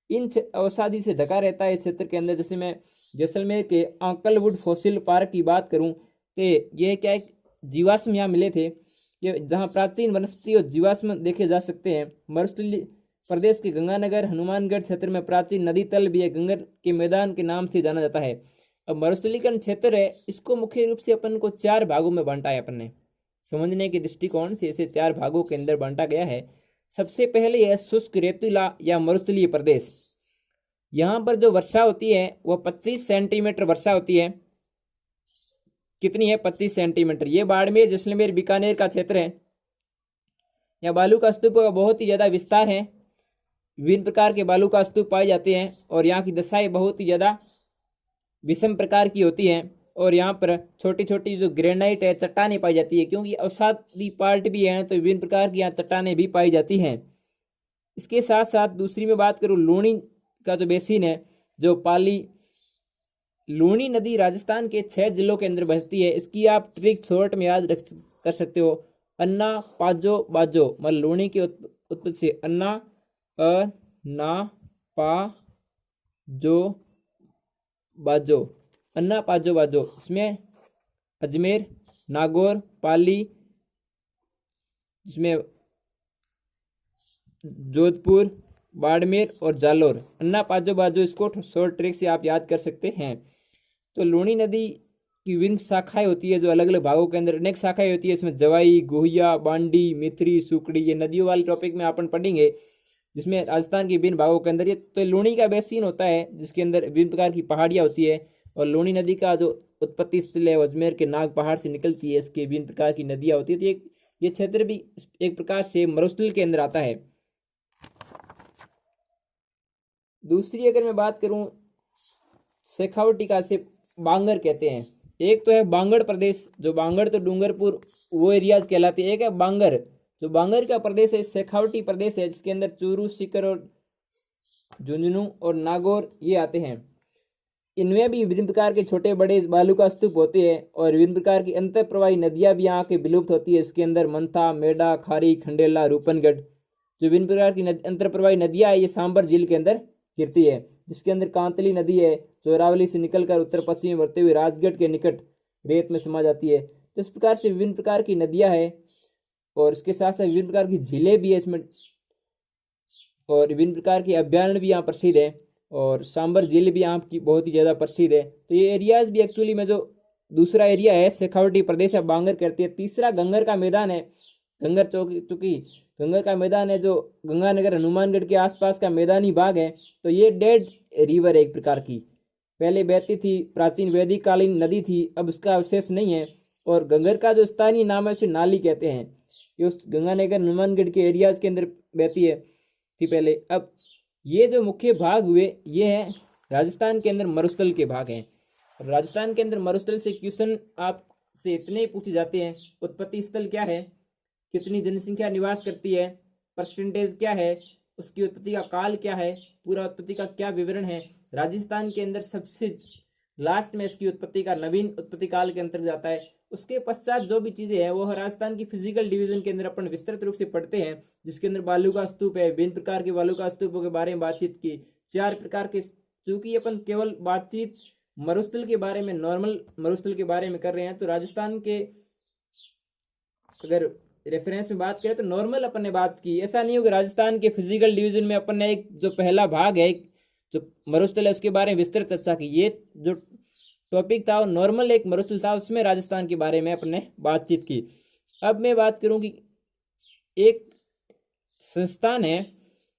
इन अवसादी से ढका रहता है इस क्षेत्र के अंदर। जैसे मैं जैसलमेर के आंकलवुड फॉसिल पार्क की बात करूं तो ये क्या एक जीवाश्म यहाँ मिले थे, ये जहाँ प्राचीन वनस्पति और जीवाश्म देखे जा सकते हैं। मरुस्थलीय प्रदेश के गंगानगर, हनुमानगढ़ क्षेत्र में प्राचीन नदी तल भी है, गंगर के मैदान के नाम से जाना जाता है। अब मरुस्थलीकरण क्षेत्र है, इसको मुख्य रूप से अपन को 4 भागों में बांटा है। अपन ने समझने के दृष्टिकोण से इसे 4 भागों के अंदर बांटा गया है। सबसे पहले है शुष्क रेतीला या मरुस्थलीय प्रदेश। यहाँ पर जो वर्षा होती है वह 25 सेंटीमीटर वर्षा होती है। कितनी है? 25 सेंटीमीटर। ये बाड़मेर, जैसलमेर, बीकानेर का क्षेत्र है। यहाँ बालू का स्तूप का बहुत ही ज़्यादा विस्तार है। विभिन्न प्रकार के बालू का स्तूप पाए जाते हैं और यहाँ की दशाएं बहुत ही ज़्यादा विषम प्रकार की होती हैं। और यहाँ पर छोटी छोटी जो ग्रेनाइट है, चट्टानें पाई जाती है, क्योंकि अवसादी पार्ट भी है तो विभिन्न प्रकार की यहाँ चट्टानें भी पाई जाती हैं। इसके साथ साथ दूसरी में बात करूँ, लूणी का जो बेसिन है, जो पाली लूणी नदी राजस्थान के 6 जिलों के अंदर बहती है। इसकी आप ट्रिक शॉर्ट में याद कर सकते हो, अन्ना पाजो बाजो। मतलब लूणी की उत्पत्ति से अन्ना, अ ना पा जो बाजो, अन्ना पाजो बाजो। इसमें अजमेर, नागौर, पाली, जिसमें जोधपुर, बाड़मेर और जालोर, अन्ना पाजो बाजो, इसको शॉर्ट ट्रिक से आप याद कर सकते हैं। तो लूणी नदी की विभिन्न शाखाएं होती है, जो अलग अलग भागों के अंदर अनेक शाखाएं होती है। इसमें जवाई, गोहिया, बांडी, मिथरी, सुकड़ी, ये नदियों वाले टॉपिक में अपन पढ़ेंगे, जिसमें राजस्थान के विभिन्न भागों के अंदर ये तो लूणी का बेसिन होता है, जिसके अंदर विभिन्न प्रकार की पहाड़ियाँ होती है। और लूनी नदी का जो उत्पत्ति स्थल है वो अजमेर के नाग पहाड़ से निकलती है। इसके विभिन्न प्रकार की नदियाँ होती है। तो ये क्षेत्र भी एक प्रकार से मरुस्थल के अंदर आता है। दूसरी अगर मैं बात करूं, शेखावटी का से बांगर कहते हैं। एक तो है बांगड़ प्रदेश, जो बांगड़ तो डूंगरपुर वो एरियाज कहलाते हैं। एक है बांगर, जो बांगर का प्रदेश है, शेखावटी प्रदेश है, जिसके अंदर चूरू, सीकर और झुंझुनू और नागौर ये आते हैं। इनमें भी विभिन्न प्रकार के छोटे बड़े बालू का स्तूप होते हैं और विभिन्न प्रकार की अंतर प्रवाही नदियां भी यहाँ के विलुप्त होती है। इसके अंदर मंथा, मेडा, खारी, खंडेला, रूपनगढ़, जो विभिन्न प्रकार की अंतर प्रवाही नदियां है, ये सांबर झील के अंदर गिरती है। जिसके अंदर कांतली नदी है, जो अरावली से निकलकर उत्तर पश्चिम बढ़ते हुए राजगढ़ के निकट रेत में समा जाती है। तो इस प्रकार से विभिन्न प्रकार की नदियां हैं और इसके साथ साथ विभिन्न प्रकार की झीलें भी है इसमें, और विभिन्न प्रकार के अभ्यारण्य भी यहाँ प्रसिद्ध है और सांबर झील भी यहाँ की बहुत ही ज़्यादा प्रसिद्ध है। तो ये एरियाज भी एक्चुअली में जो दूसरा एरिया है शेखावटी प्रदेश है, बांगर करती है। तीसरा गंगर का मैदान है, गंगर चूंकि गंगर का मैदान है जो गंगानगर हनुमानगढ़ के आसपास का मैदानी भाग है। तो ये डेड रिवर है एक प्रकार की, पहले बहती थी, प्राचीन वैदिक कालीन नदी थी, अब उसका अवशेष नहीं है। और गंगर का जो स्थानीय नाम है उसे नाली कहते हैं। ये उस गंगानगर हनुमानगढ़ के एरियाज के अंदर बहती है थी पहले। अब ये जो मुख्य भाग हुए ये है राजस्थान के अंदर मरुस्थल के भाग हैं। राजस्थान के अंदर मरुस्थल से क्वेश्चन आपसे इतने ही पूछे जाते हैं, उत्पत्ति स्थल क्या है, कितनी जनसंख्या निवास करती है, परसेंटेज क्या है, उसकी उत्पत्ति का काल क्या है, पूरा उत्पत्ति का क्या विवरण है। राजस्थान के अंदर सबसे लास्ट में इसकी उत्पत्ति का नवीन उत्पत्ति काल के अंतर्गत आता है। उसके पश्चात जो भी चीजें हैं वो राजस्थान की फिजिकल डिवीजन के अंदर अपन विस्तृत रूप से पढ़ते हैं, जिसके अंदर बालू का स्तूप है, विभिन्न प्रकार के बालू का स्तूपों के बारे में बातचीत की, 4 प्रकार के। चूंकि अपन केवल बातचीत मरुस्थल के बारे में, नॉर्मल मरुस्थल के बारे में कर रहे हैं, तो राजस्थान के अगर रेफरेंस में बात करें तो नॉर्मल अपन ने बात की। ऐसा नहीं होगा राजस्थान के फिजिकल डिवीजन में अपन ने एक जो पहला भाग है जो मरुस्थल है उसके बारे में विस्तृत चर्चा की। ये जो टॉपिक था वो नॉर्मल एक मरुस्थल था, उसमें राजस्थान के बारे में अपने बातचीत की। अब मैं बात करूं कि एक संस्थान है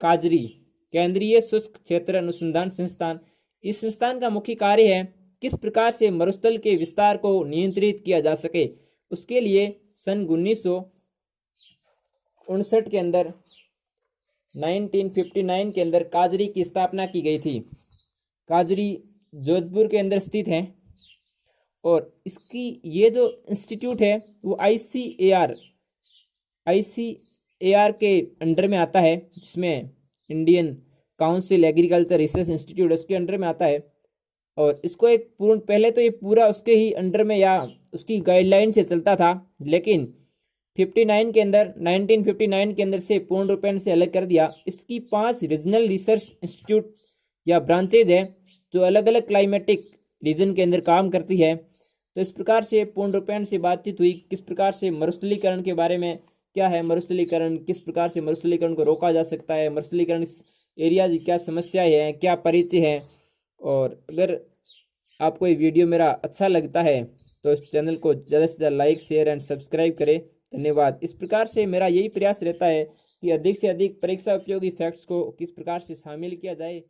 काजरी, केंद्रीय शुष्क क्षेत्र अनुसंधान संस्थान। इस संस्थान का मुख्य कार्य है किस प्रकार से मरुस्थल के विस्तार को नियंत्रित किया जा सके। उसके लिए सन 1959 के अंदर 1959 के अंदर काजरी की स्थापना की गई थी। काजरी जोधपुर के अंदर स्थित है और इसकी ये जो इंस्टीट्यूट है वो ICAR के अंडर में आता है, जिसमें Indian council agriculture research institute उसके अंडर में आता है। और इसको एक पूर्ण, पहले तो ये पूरा उसके ही अंडर में या उसकी गाइडलाइन से चलता था, लेकिन 1959 के अंदर से पूर्ण रूपेण से अलग कर दिया। इसकी 5 रीजनल रिसर्च इंस्टीट्यूट या ब्रांचेज है जो अलग अलग क्लाइमेटिक रीजन के अंदर काम करती है। तो इस प्रकार से पूर्ण रूपेण से बातचीत हुई किस प्रकार से मरुस्थलीकरण के बारे में, क्या है मरुस्थलीकरण, किस प्रकार से मरुस्थलीकरण को रोका जा सकता है, मरुस्थलीकरण इस एरिया की क्या समस्याएं हैं, क्या परिचय है। और अगर आपको ये वीडियो मेरा अच्छा लगता है तो इस चैनल को ज़्यादा से ज़्यादा लाइक, शेयर एंड सब्सक्राइब करें। धन्यवाद। इस प्रकार से मेरा यही प्रयास रहता है कि अधिक से अधिक परीक्षा उपयोगी फैक्ट्स को किस प्रकार से शामिल किया जाए।